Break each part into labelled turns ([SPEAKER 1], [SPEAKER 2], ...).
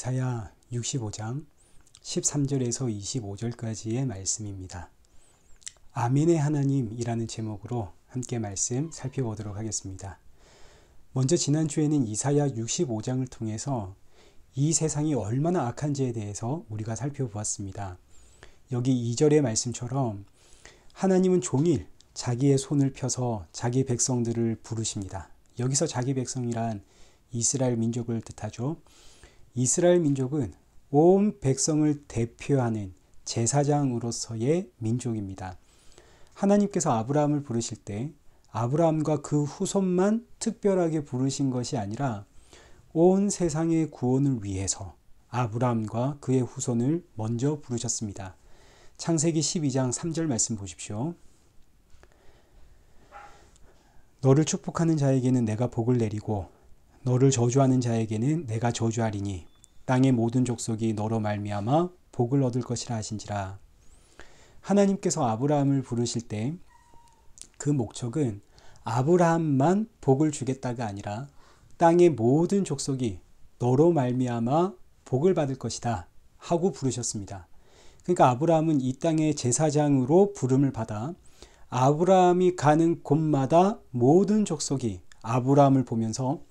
[SPEAKER 1] 이사야 65장 13절에서 25절까지의 말씀입니다. 아멘의 하나님이라는 제목으로 함께 말씀 살펴보도록 하겠습니다. 먼저 지난주에는 이사야 65장을 통해서 이 세상이 얼마나 악한지에 대해서 우리가 살펴보았습니다. 여기 2절의 말씀처럼 하나님은 종일 자기의 손을 펴서 자기 백성들을 부르십니다. 여기서 자기 백성이란 이스라엘 민족을 뜻하죠. 이스라엘 민족은 온 백성을 대표하는 제사장으로서의 민족입니다. 하나님께서 아브라함을 부르실 때 아브라함과 그 후손만 특별하게 부르신 것이 아니라 온 세상의 구원을 위해서 아브라함과 그의 후손을 먼저 부르셨습니다. 창세기 12장 3절 말씀 보십시오. 너를 축복하는 자에게는 내가 복을 내리고 너를 저주하는 자에게는 내가 저주하리니 땅의 모든 족속이 너로 말미암아 복을 얻을 것이라 하신지라. 하나님께서 아브라함을 부르실 때 그 목적은 아브라함만 복을 주겠다가 아니라 땅의 모든 족속이 너로 말미암아 복을 받을 것이다 하고 부르셨습니다. 그러니까 아브라함은 이 땅의 제사장으로 부름을 받아 아브라함이 가는 곳마다 모든 족속이 아브라함을 보면서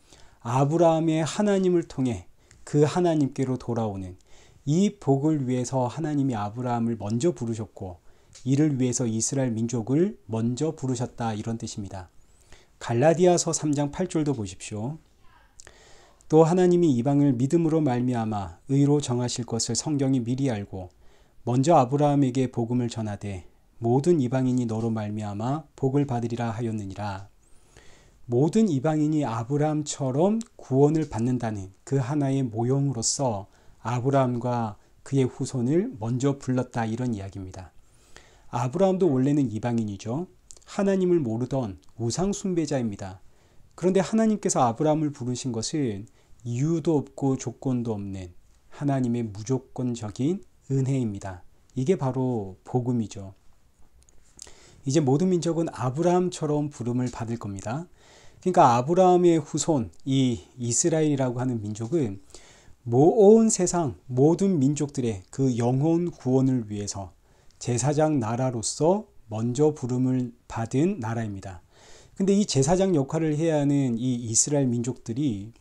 [SPEAKER 1] 아브라함의 하나님을 통해 그 하나님께로 돌아오는 이 복을 위해서 하나님이 아브라함을 먼저 부르셨고 이를 위해서 이스라엘 민족을 먼저 부르셨다, 이런 뜻입니다. 갈라디아서 3장 8절도 보십시오. 또 하나님이 이방을 믿음으로 말미암아 의로 정하실 것을 성경이 미리 알고 먼저 아브라함에게 복음을 전하되 모든 이방인이 너로 말미암아 복을 받으리라 하였느니라. 모든 이방인이 아브라함처럼 구원을 받는다는 그 하나의 모형으로서 아브라함과 그의 후손을 먼저 불렀다, 이런 이야기입니다. 아브라함도 원래는 이방인이죠. 하나님을 모르던 우상 숭배자입니다. 그런데 하나님께서 아브라함을 부르신 것은 이유도 없고 조건도 없는 하나님의 무조건적인 은혜입니다. 이게 바로 복음이죠. 이제 모든 민족은 아브라함처럼 부름을 받을 겁니다. 그러니까 아브라함의 후손, 이 이스라엘이라고 하는 민족은 온 세상 모든 민족들의 그 영혼 구원을 위해서 제사장 나라로서 먼저 부름을 받은 나라입니다. 근데 이 제사장 역할을 해야 하는 이 이스라엘 민족들이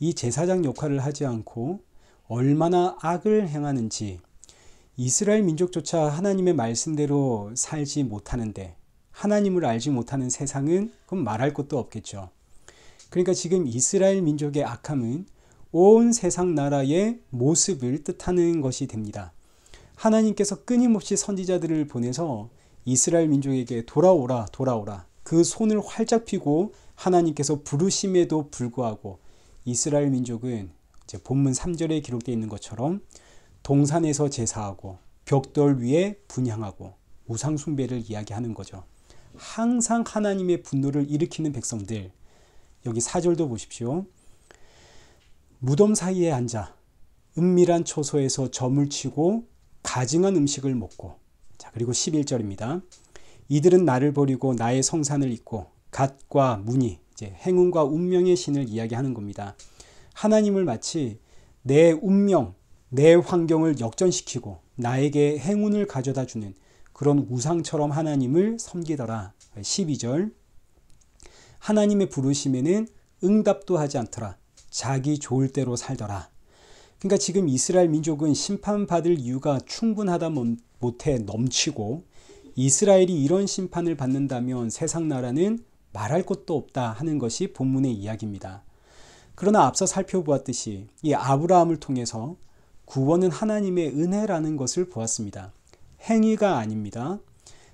[SPEAKER 1] 이 제사장 역할을 하지 않고 얼마나 악을 행하는지, 이스라엘 민족조차 하나님의 말씀대로 살지 못하는데 하나님을 알지 못하는 세상은 그럼 말할 것도 없겠죠. 그러니까 지금 이스라엘 민족의 악함은 온 세상 나라의 모습을 뜻하는 것이 됩니다. 하나님께서 끊임없이 선지자들을 보내서 이스라엘 민족에게 돌아오라 돌아오라 그 손을 활짝 펴고 하나님께서 부르심에도 불구하고 이스라엘 민족은 이제 본문 3절에 기록되어 있는 것처럼 동산에서 제사하고 벽돌 위에 분향하고 우상 숭배를 이야기하는 거죠. 항상 하나님의 분노를 일으키는 백성들. 여기 4절도 보십시오. 무덤 사이에 앉아 은밀한 초소에서 점을 치고 가증한 음식을 먹고. 자, 그리고 11절입니다. 이들은 나를 버리고 나의 성산을 잊고 갓과 무니, 이제 행운과 운명의 신을 이야기하는 겁니다. 하나님을 마치 내 운명, 내 환경을 역전시키고 나에게 행운을 가져다 주는 그런 우상처럼 하나님을 섬기더라. 12절. 하나님의 부르심에는 응답도 하지 않더라. 자기 좋을 대로 살더라. 그러니까 지금 이스라엘 민족은 심판받을 이유가 충분하다 못해 넘치고 이스라엘이 이런 심판을 받는다면 세상 나라는 말할 것도 없다 하는 것이 본문의 이야기입니다. 그러나 앞서 살펴보았듯이 이 아브라함을 통해서 구원은 하나님의 은혜라는 것을 보았습니다. 행위가 아닙니다.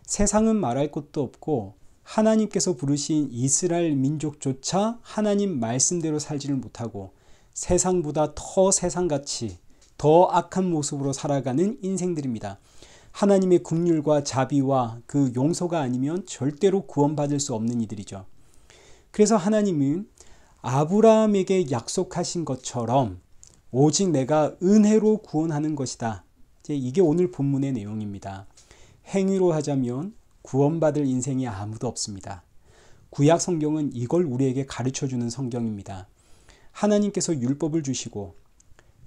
[SPEAKER 1] 세상은 말할 것도 없고 하나님께서 부르신 이스라엘 민족조차 하나님 말씀대로 살지를 못하고 세상보다 더 세상같이 더 악한 모습으로 살아가는 인생들입니다. 하나님의 긍휼과 자비와 그 용서가 아니면 절대로 구원받을 수 없는 이들이죠. 그래서 하나님은 아브라함에게 약속하신 것처럼 오직 내가 은혜로 구원하는 것이다. 이게 오늘 본문의 내용입니다. 행위로 하자면 구원받을 인생이 아무도 없습니다. 구약 성경은 이걸 우리에게 가르쳐주는 성경입니다. 하나님께서 율법을 주시고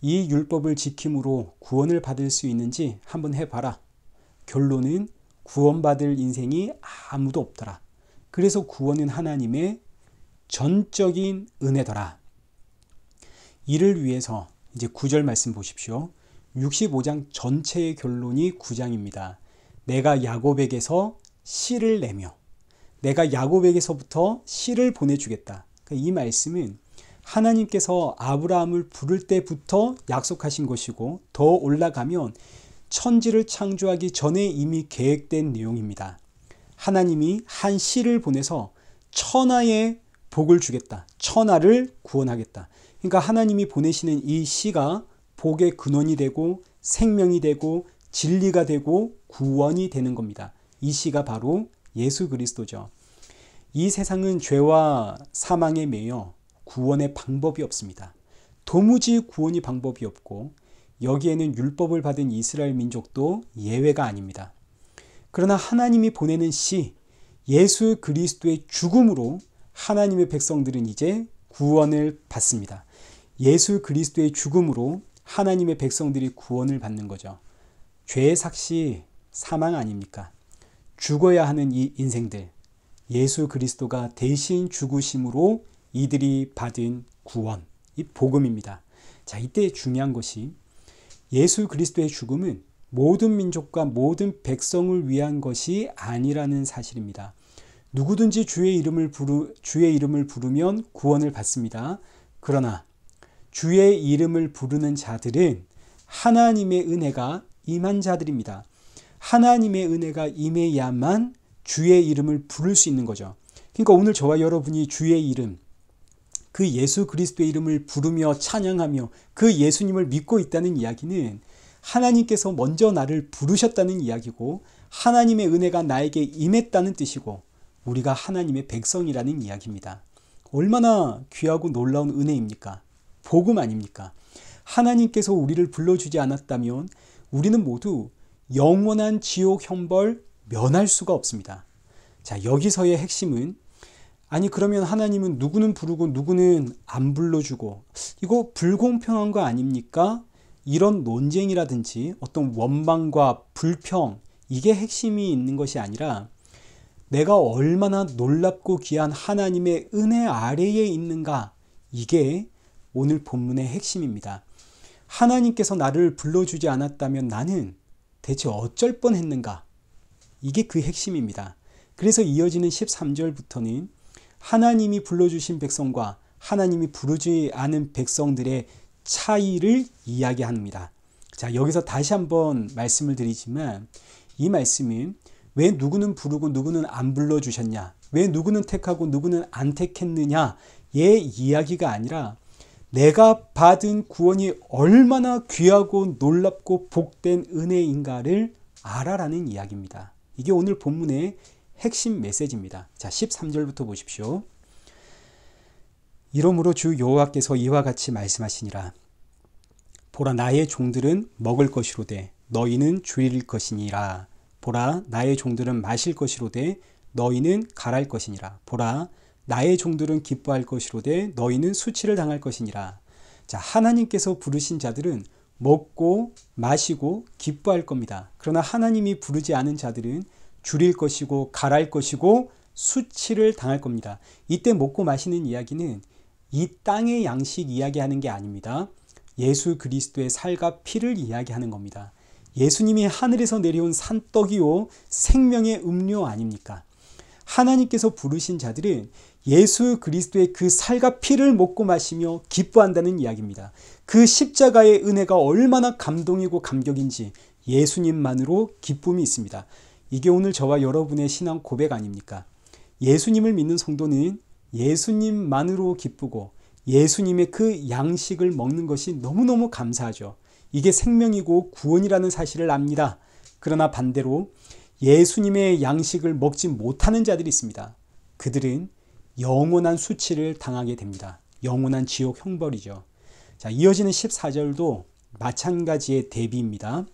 [SPEAKER 1] 이 율법을 지킴으로 구원을 받을 수 있는지 한번 해봐라. 결론은 구원받을 인생이 아무도 없더라. 그래서 구원은 하나님의 전적인 은혜더라. 이를 위해서 이제 9절 말씀 보십시오. 65장 전체의 결론이 9장입니다. 내가 야곱에게서 씨를 내며 내가 야곱에게서부터 씨를 보내주겠다. 그러니까 이 말씀은 하나님께서 아브라함을 부를 때부터 약속하신 것이고 더 올라가면 천지를 창조하기 전에 이미 계획된 내용입니다. 하나님이 한 씨를 보내서 천하에 복을 주겠다. 천하를 구원하겠다. 그러니까 하나님이 보내시는 이 씨가 복의 근원이 되고 생명이 되고 진리가 되고 구원이 되는 겁니다. 이 씨가 바로 예수 그리스도죠. 이 세상은 죄와 사망에 매여 구원의 방법이 없습니다. 도무지 구원이 방법이 없고 여기에는 율법을 받은 이스라엘 민족도 예외가 아닙니다. 그러나 하나님이 보내는 씨 예수 그리스도의 죽음으로 하나님의 백성들은 이제 구원을 받습니다. 예수 그리스도의 죽음으로 하나님의 백성들이 구원을 받는 거죠. 죄의 삭시 사망 아닙니까? 죽어야 하는 이 인생들 예수 그리스도가 대신 죽으심으로 이들이 받은 구원, 이 복음입니다. 자, 이때 중요한 것이 예수 그리스도의 죽음은 모든 민족과 모든 백성을 위한 것이 아니라는 사실입니다. 누구든지 주의 이름을 부르면 구원을 받습니다. 그러나 주의 이름을 부르는 자들은 하나님의 은혜가 임한 자들입니다. 하나님의 은혜가 임해야만 주의 이름을 부를 수 있는 거죠. 그러니까 오늘 저와 여러분이 주의 이름, 그 예수 그리스도의 이름을 부르며 찬양하며 그 예수님을 믿고 있다는 이야기는 하나님께서 먼저 나를 부르셨다는 이야기고 하나님의 은혜가 나에게 임했다는 뜻이고 우리가 하나님의 백성이라는 이야기입니다. 얼마나 귀하고 놀라운 은혜입니까? 복음 아닙니까? 하나님께서 우리를 불러주지 않았다면 우리는 모두 영원한 지옥 형벌 면할 수가 없습니다. 자, 여기서의 핵심은 아니 그러면 하나님은 누구는 부르고 누구는 안 불러주고 이거 불공평한 거 아닙니까? 이런 논쟁이라든지 어떤 원망과 불평 이게 핵심이 있는 것이 아니라 내가 얼마나 놀랍고 귀한 하나님의 은혜 아래에 있는가 이게 오늘 본문의 핵심입니다. 하나님께서 나를 불러주지 않았다면 나는 대체 어쩔 뻔했는가 이게 그 핵심입니다. 그래서 이어지는 13절부터는 하나님이 불러주신 백성과 하나님이 부르지 않은 백성들의 차이를 이야기합니다. 자, 여기서 다시 한번 말씀을 드리지만 이 말씀은 왜 누구는 부르고 누구는 안 불러주셨냐, 왜 누구는 택하고 누구는 안 택했느냐의 이야기가 아니라 내가 받은 구원이 얼마나 귀하고 놀랍고 복된 은혜인가를 알아라는 이야기입니다. 이게 오늘 본문의 핵심 메시지입니다. 자, 13절부터 보십시오. 이러므로 주 여호와께서 이와 같이 말씀하시니라. 보라, 나의 종들은 먹을 것이로되 너희는 줄일 것이니라. 보라, 나의 종들은 마실 것이로되 너희는 갈할 것이니라. 보라, 나의 종들은 기뻐할 것이로되 너희는 수치를 당할 것이니라. 자, 하나님께서 부르신 자들은 먹고 마시고 기뻐할 겁니다. 그러나 하나님이 부르지 않은 자들은 줄일 것이고 갈할 것이고 수치를 당할 겁니다. 이때 먹고 마시는 이야기는 이 땅의 양식 이야기하는 게 아닙니다. 예수 그리스도의 살과 피를 이야기하는 겁니다. 예수님이 하늘에서 내려온 산떡이요 생명의 음료 아닙니까? 하나님께서 부르신 자들은 예수 그리스도의 그 살과 피를 먹고 마시며 기뻐한다는 이야기입니다. 그 십자가의 은혜가 얼마나 감동이고 감격인지 예수님만으로 기쁨이 있습니다. 이게 오늘 저와 여러분의 신앙 고백 아닙니까? 예수님을 믿는 성도는 예수님만으로 기쁘고 예수님의 그 양식을 먹는 것이 너무너무 감사하죠. 이게 생명이고 구원이라는 사실을 압니다. 그러나 반대로 예수님의 양식을 먹지 못하는 자들이 있습니다. 그들은 영원한 수치를 당하게 됩니다. 영원한 지옥 형벌이죠. 자, 이어지는 14절도 마찬가지의 대비입니다.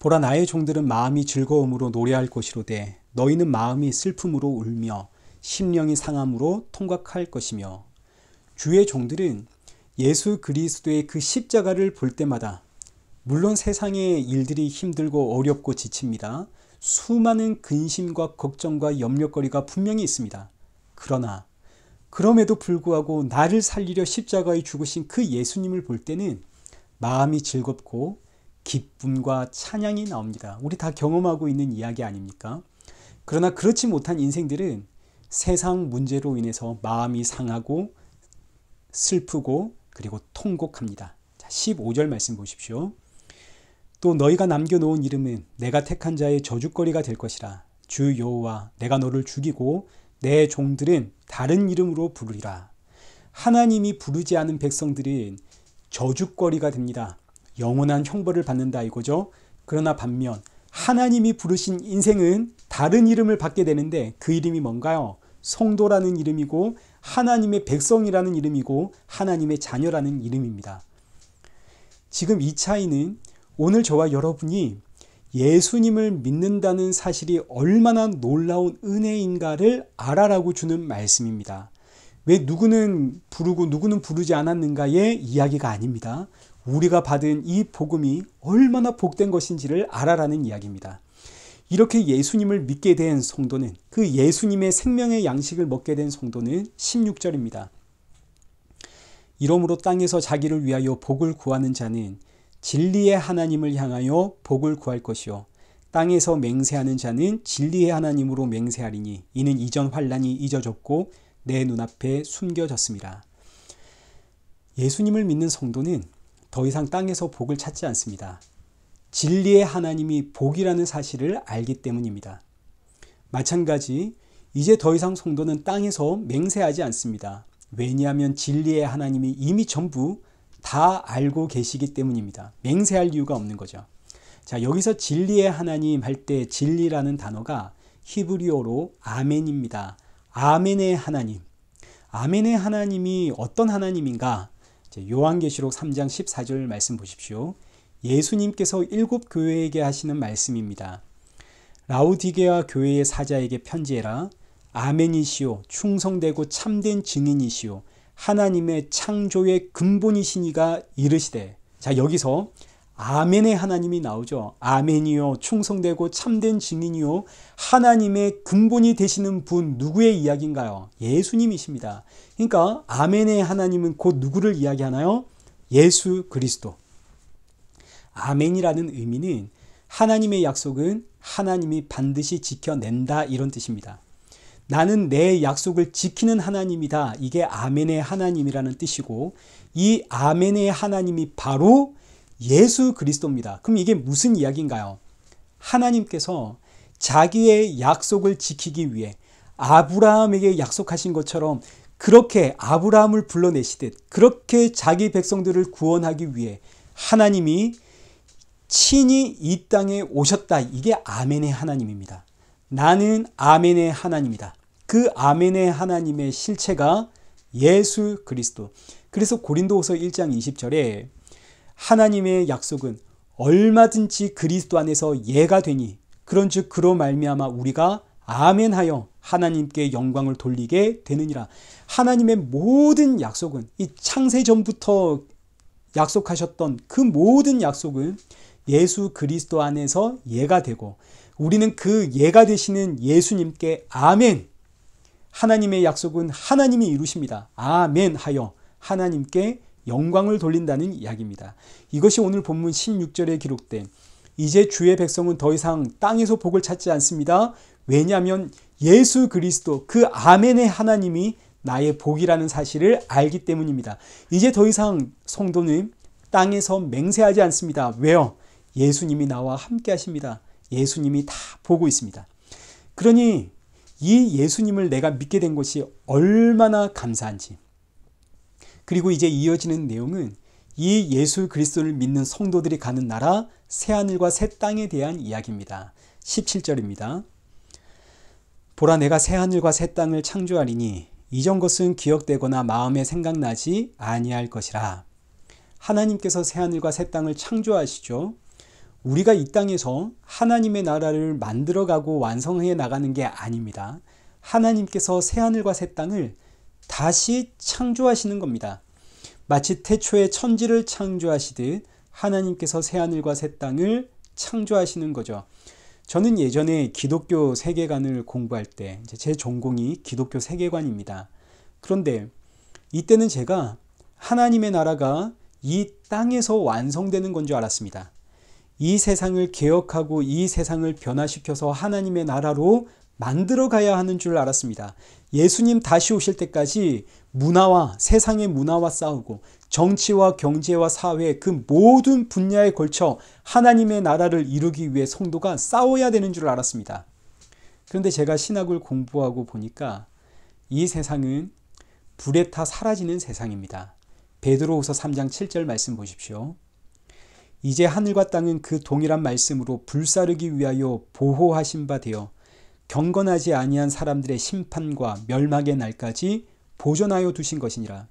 [SPEAKER 1] 보라, 나의 종들은 마음이 즐거움으로 노래할 것이로되 너희는 마음이 슬픔으로 울며 심령이 상함으로 통곡할 것이며 주의 종들은 예수 그리스도의 그 십자가를 볼 때마다 물론 세상의 일들이 힘들고 어렵고 지칩니다. 수많은 근심과 걱정과 염려거리가 분명히 있습니다. 그러나 그럼에도 불구하고 나를 살리려 십자가에 죽으신 그 예수님을 볼 때는 마음이 즐겁고 기쁨과 찬양이 나옵니다. 우리 다 경험하고 있는 이야기 아닙니까? 그러나 그렇지 못한 인생들은 세상 문제로 인해서 마음이 상하고 슬프고 그리고 통곡합니다. 자, 15절 말씀 보십시오. 또 너희가 남겨놓은 이름은 내가 택한 자의 저주거리가 될 것이라. 주 여호와 내가 너를 죽이고 내 종들은 다른 이름으로 부르리라. 하나님이 부르지 않은 백성들은 저주거리가 됩니다. 영원한 형벌을 받는다 이거죠. 그러나 반면 하나님이 부르신 인생은 다른 이름을 받게 되는데 그 이름이 뭔가요? 성도라는 이름이고 하나님의 백성이라는 이름이고 하나님의 자녀라는 이름입니다. 지금 이 차이는 오늘 저와 여러분이 예수님을 믿는다는 사실이 얼마나 놀라운 은혜인가를 알아라고 주는 말씀입니다. 왜 누구는 부르고 누구는 부르지 않았는가의 이야기가 아닙니다. 우리가 받은 이 복음이 얼마나 복된 것인지를 알아라는 이야기입니다. 이렇게 예수님을 믿게 된 성도는, 그 예수님의 생명의 양식을 먹게 된 성도는 16절입니다. 이러므로 땅에서 자기를 위하여 복을 구하는 자는 진리의 하나님을 향하여 복을 구할 것이요 땅에서 맹세하는 자는 진리의 하나님으로 맹세하리니 이는 이전 환난이 잊어졌고 내 눈앞에 숨겨졌습니다. 예수님을 믿는 성도는 더 이상 땅에서 복을 찾지 않습니다. 진리의 하나님이 복이라는 사실을 알기 때문입니다. 마찬가지 이제 더 이상 성도는 땅에서 맹세하지 않습니다. 왜냐하면 진리의 하나님이 이미 전부 다 알고 계시기 때문입니다. 맹세할 이유가 없는 거죠. 자, 여기서 진리의 하나님 할 때 진리라는 단어가 히브리어로 아멘입니다. 아멘의 하나님. 아멘의 하나님이 어떤 하나님인가? 요한계시록 3장 14절 말씀 보십시오. 예수님께서 7 교회에게 하시는 말씀입니다. 라우디게아 교회의 사자에게 편지해라. 아멘이시오 충성되고 참된 증인이시오 하나님의 창조의 근본이시니가 이르시되. 자, 여기서 아멘의 하나님이 나오죠. 아멘이요 충성되고 참된 증인이요 하나님의 근본이 되시는 분 누구의 이야기인가요? 예수님이십니다. 그러니까 아멘의 하나님은 곧 누구를 이야기하나요? 예수 그리스도. 아멘이라는 의미는 하나님의 약속은 하나님이 반드시 지켜낸다 이런 뜻입니다. 나는 내 약속을 지키는 하나님이다. 이게 아멘의 하나님이라는 뜻이고 이 아멘의 하나님이 바로 예수 그리스도입니다. 그럼 이게 무슨 이야기인가요? 하나님께서 자기의 약속을 지키기 위해 아브라함에게 약속하신 것처럼 그렇게 아브라함을 불러내시듯 그렇게 자기 백성들을 구원하기 위해 하나님이 친히 이 땅에 오셨다. 이게 아멘의 하나님입니다. 나는 아멘의 하나님이다. 그 아멘의 하나님의 실체가 예수 그리스도. 그래서 고린도후서 1장 20절에 하나님의 약속은 얼마든지 그리스도 안에서 예가 되니 그런즉 그로 말미암아 우리가 아멘하여 하나님께 영광을 돌리게 되느니라. 하나님의 모든 약속은 이 창세 전부터 약속하셨던 그 모든 약속은 예수 그리스도 안에서 예가 되고 우리는 그 예가 되시는 예수님께 아멘. 하나님의 약속은 하나님이 이루십니다. 아멘 하여 하나님께 영광을 돌린다는 이야기입니다. 이것이 오늘 본문 16절에 기록된 이제 주의 백성은 더 이상 땅에서 복을 찾지 않습니다. 왜냐하면 예수 그리스도 그 아멘의 하나님이 나의 복이라는 사실을 알기 때문입니다. 이제 더 이상 성도는 땅에서 맹세하지 않습니다. 왜요? 예수님이 나와 함께 하십니다. 예수님이 다 보고 있습니다. 그러니 이 예수님을 내가 믿게 된 것이 얼마나 감사한지. 그리고 이제 이어지는 내용은 이 예수 그리스도를 믿는 성도들이 가는 나라 새하늘과 새 땅에 대한 이야기입니다. 17절입니다. 보라 내가 새하늘과 새 땅을 창조하리니 이전 것은 기억되거나 마음에 생각나지 아니할 것이라. 하나님께서 새하늘과 새 땅을 창조하시죠. 우리가 이 땅에서 하나님의 나라를 만들어가고 완성해 나가는 게 아닙니다. 하나님께서 새하늘과 새 땅을 다시 창조하시는 겁니다. 마치 태초에 천지를 창조하시듯 하나님께서 새하늘과 새 땅을 창조하시는 거죠. 저는 예전에 기독교 세계관을 공부할 때 제 전공이 기독교 세계관입니다. 그런데 이때는 제가 하나님의 나라가 이 땅에서 완성되는 건 줄 알았습니다. 이 세상을 개혁하고 이 세상을 변화시켜서 하나님의 나라로 만들어 가야 하는 줄 알았습니다. 예수님 다시 오실 때까지 세상의 문화와 싸우고 정치와 경제와 사회 그 모든 분야에 걸쳐 하나님의 나라를 이루기 위해 성도가 싸워야 되는 줄 알았습니다. 그런데 제가 신학을 공부하고 보니까 이 세상은 불에 타 사라지는 세상입니다. 베드로후서 3장 7절 말씀 보십시오. 이제 하늘과 땅은 그 동일한 말씀으로 불사르기 위하여 보호하신 바 되어 경건하지 아니한 사람들의 심판과 멸망의 날까지 보존하여 두신 것이니라.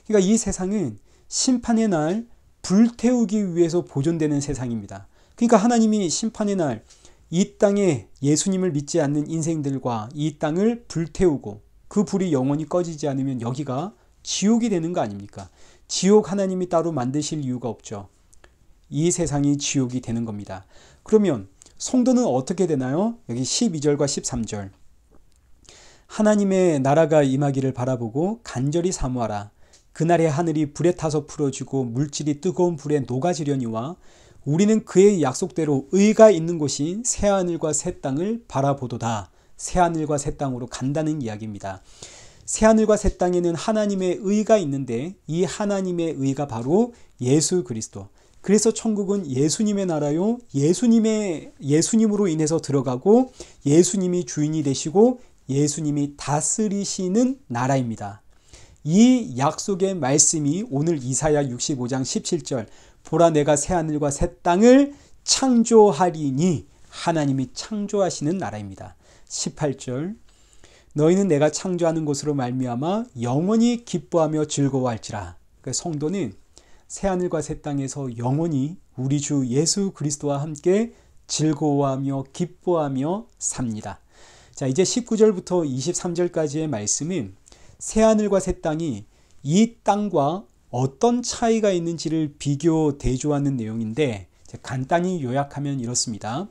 [SPEAKER 1] 그러니까 이 세상은 심판의 날 불태우기 위해서 보존되는 세상입니다. 그러니까 하나님이 심판의 날 이 땅에 예수님을 믿지 않는 인생들과 이 땅을 불태우고 그 불이 영원히 꺼지지 않으면 여기가 지옥이 되는 거 아닙니까? 지옥 하나님이 따로 만드실 이유가 없죠. 이 세상이 지옥이 되는 겁니다. 그러면 성도는 어떻게 되나요? 여기 12절과 13절. 하나님의 나라가 임하기를 바라보고 간절히 사모하라. 그날에 하늘이 불에 타서 풀어지고 물질이 뜨거운 불에 녹아지려니와 우리는 그의 약속대로 의가 있는 곳인 새하늘과 새 땅을 바라보도다. 새하늘과 새 땅으로 간다는 이야기입니다. 새하늘과 새 땅에는 하나님의 의가 있는데 이 하나님의 의가 바로 예수 그리스도. 그래서 천국은 예수님의 나라요. 예수님으로 인해서 들어가고 예수님이 주인이 되시고 예수님이 다스리시는 나라입니다. 이 약속의 말씀이 오늘 이사야 65장 17절 보라 내가 새하늘과 새 땅을 창조하리니 하나님이 창조하시는 나라입니다. 18절 너희는 내가 창조하는 것으로 말미암아 영원히 기뻐하며 즐거워할지라. 그러니까 성도는 새하늘과 새 땅에서 영원히 우리 주 예수 그리스도와 함께 즐거워하며 기뻐하며 삽니다. 자, 이제 19절부터 23절까지의 말씀은 새하늘과 새 땅이 이 땅과 어떤 차이가 있는지를 비교 대조하는 내용인데 간단히 요약하면 이렇습니다.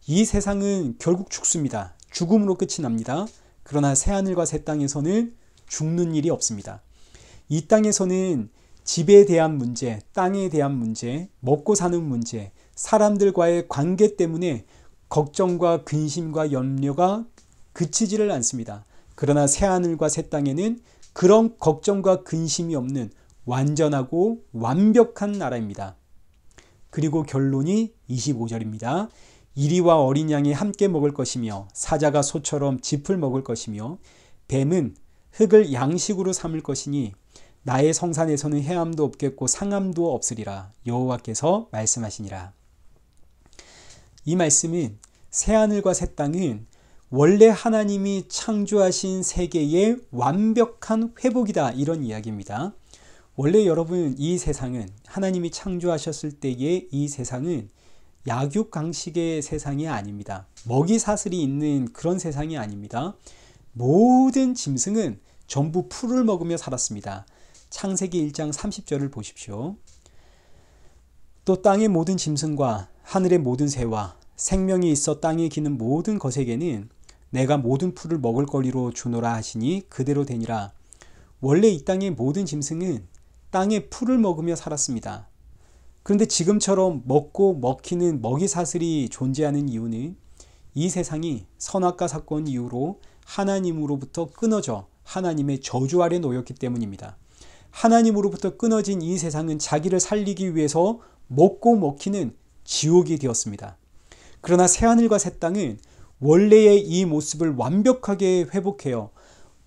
[SPEAKER 1] 이 세상은 결국 죽습니다. 죽음으로 끝이 납니다. 그러나 새하늘과 새 땅에서는 죽는 일이 없습니다. 이 땅에서는 집에 대한 문제, 땅에 대한 문제, 먹고 사는 문제, 사람들과의 관계 때문에 걱정과 근심과 염려가 그치지를 않습니다. 그러나 새하늘과 새 땅에는 그런 걱정과 근심이 없는 완전하고 완벽한 나라입니다. 그리고 결론이 25절입니다. 이리와 어린 양이 함께 먹을 것이며 사자가 소처럼 짚을 먹을 것이며 뱀은 흙을 양식으로 삼을 것이니 나의 성산에서는 해함도 없겠고 상함도 없으리라. 여호와께서 말씀하시니라. 이 말씀은 새하늘과 새 땅은 원래 하나님이 창조하신 세계의 완벽한 회복이다. 이런 이야기입니다. 원래 여러분 이 세상은 하나님이 창조하셨을 때의 이 세상은 약육강식의 세상이 아닙니다. 먹이 사슬이 있는 그런 세상이 아닙니다. 모든 짐승은 전부 풀을 먹으며 살았습니다. 창세기 1장 30절을 보십시오. 또 땅의 모든 짐승과 하늘의 모든 새와 생명이 있어 땅에 기는 모든 것에게는 내가 모든 풀을 먹을 거리로 주노라 하시니 그대로 되니라. 원래 이 땅의 모든 짐승은 땅의 풀을 먹으며 살았습니다. 그런데 지금처럼 먹고 먹히는 먹이 사슬이 존재하는 이유는 이 세상이 선악과 사건 이후로 하나님으로부터 끊어져 하나님의 저주 아래 놓였기 때문입니다. 하나님으로부터 끊어진 이 세상은 자기를 살리기 위해서 먹고 먹히는 지옥이 되었습니다. 그러나 새하늘과 새 땅은 원래의 이 모습을 완벽하게 회복해요.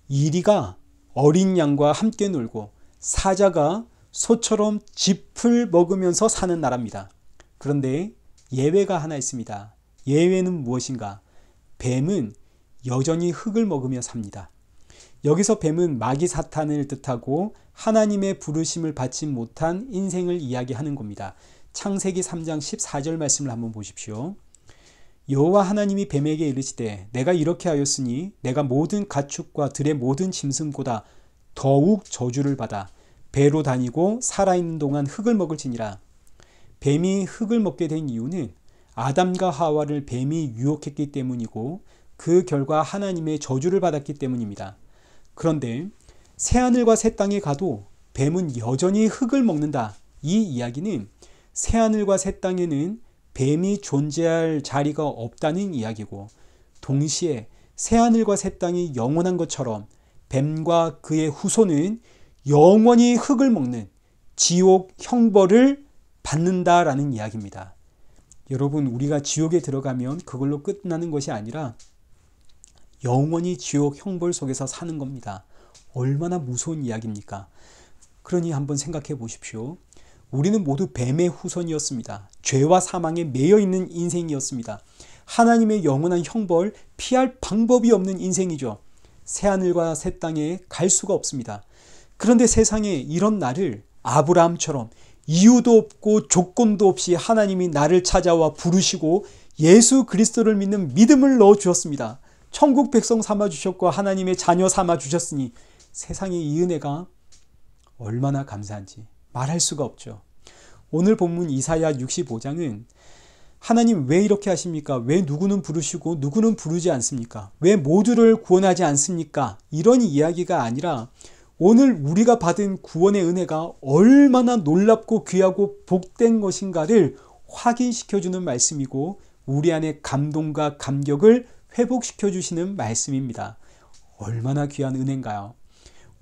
[SPEAKER 1] 이리가 어린 양과 함께 놀고 사자가 소처럼 짚을 먹으면서 사는 나라입니다. 그런데 예외가 하나 있습니다. 예외는 무엇인가? 뱀은 여전히 흙을 먹으며 삽니다. 여기서 뱀은 마귀 사탄을 뜻하고 하나님의 부르심을 받지 못한 인생을 이야기하는 겁니다. 창세기 3장 14절 말씀을 한번 보십시오. 여호와 하나님이 뱀에게 이르시되 내가 이렇게 하였으니 내가 모든 가축과 들의 모든 짐승보다 더욱 저주를 받아 배로 다니고 살아있는 동안 흙을 먹을지니라. 뱀이 흙을 먹게 된 이유는 아담과 하와를 뱀이 유혹했기 때문이고 그 결과 하나님의 저주를 받았기 때문입니다. 그런데 새하늘과 새 땅에 가도 뱀은 여전히 흙을 먹는다. 이 이야기는 새하늘과 새 땅에는 뱀이 존재할 자리가 없다는 이야기고, 동시에 새하늘과 새 땅이 영원한 것처럼 뱀과 그의 후손은 영원히 흙을 먹는 지옥 형벌을 받는다라는 이야기입니다. 여러분, 우리가 지옥에 들어가면 그걸로 끝나는 것이 아니라 영원히 지옥 형벌 속에서 사는 겁니다. 얼마나 무서운 이야기입니까? 그러니 한번 생각해 보십시오. 우리는 모두 뱀의 후손이었습니다. 죄와 사망에 매여 있는 인생이었습니다. 하나님의 영원한 형벌, 피할 방법이 없는 인생이죠. 새하늘과 새 땅에 갈 수가 없습니다. 그런데 세상에 이런 나를 아브라함처럼 이유도 없고 조건도 없이 하나님이 나를 찾아와 부르시고 예수 그리스도를 믿는 믿음을 넣어 주었습니다. 천국 백성 삼아 주셨고 하나님의 자녀 삼아 주셨으니 세상에 이 은혜가 얼마나 감사한지 말할 수가 없죠. 오늘 본문 이사야 65장은 하나님 왜 이렇게 하십니까? 왜 누구는 부르시고 누구는 부르지 않습니까? 왜 모두를 구원하지 않습니까? 이런 이야기가 아니라 오늘 우리가 받은 구원의 은혜가 얼마나 놀랍고 귀하고 복된 것인가를 확인시켜주는 말씀이고, 우리 안에 감동과 감격을 회복시켜주시는 말씀입니다. 얼마나 귀한 은혜인가요?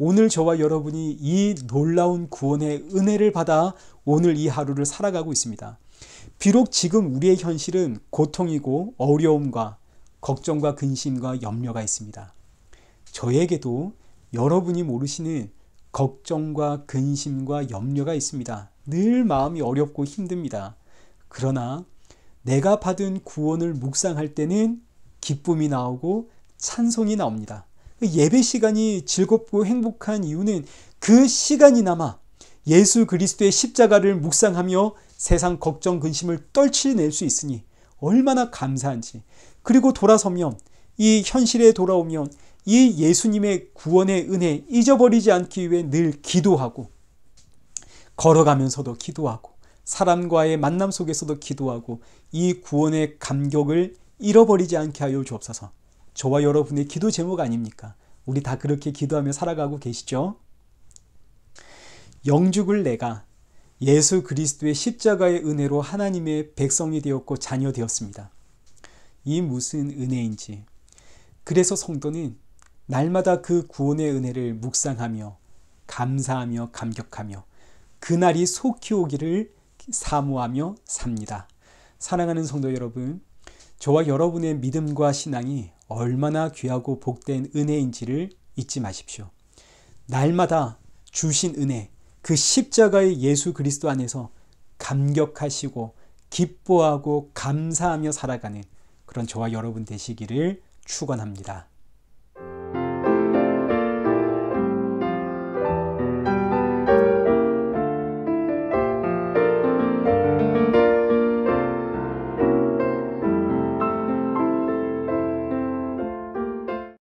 [SPEAKER 1] 오늘 저와 여러분이 이 놀라운 구원의 은혜를 받아 오늘 이 하루를 살아가고 있습니다. 비록 지금 우리의 현실은 고통이고 어려움과 걱정과 근심과 염려가 있습니다. 저에게도 여러분이 모르시는 걱정과 근심과 염려가 있습니다. 늘 마음이 어렵고 힘듭니다. 그러나 내가 받은 구원을 묵상할 때는 기쁨이 나오고 찬송이 나옵니다. 예배 시간이 즐겁고 행복한 이유는 그 시간이나마 예수 그리스도의 십자가를 묵상하며 세상 걱정 근심을 떨쳐낼 수 있으니 얼마나 감사한지, 그리고 돌아서면 이 현실에 돌아오면 이 예수님의 구원의 은혜 잊어버리지 않기 위해 늘 기도하고, 걸어가면서도 기도하고, 사람과의 만남 속에서도 기도하고, 이 구원의 감격을 잃어버리지 않게 하여 주옵소서. 저와 여러분의 기도 제목 아닙니까? 우리 다 그렇게 기도하며 살아가고 계시죠? 영죽을 내가 예수 그리스도의 십자가의 은혜로 하나님의 백성이 되었고 자녀 되었습니다. 이 무슨 은혜인지. 그래서 성도는 날마다 그 구원의 은혜를 묵상하며 감사하며 감격하며 그날이 속히 오기를 사모하며 삽니다. 사랑하는 성도 여러분, 저와 여러분의 믿음과 신앙이 얼마나 귀하고 복된 은혜인지를 잊지 마십시오. 날마다 주신 은혜, 그 십자가의 예수 그리스도 안에서 감격하시고 기뻐하고 감사하며 살아가는 그런 저와 여러분 되시기를 축원합니다.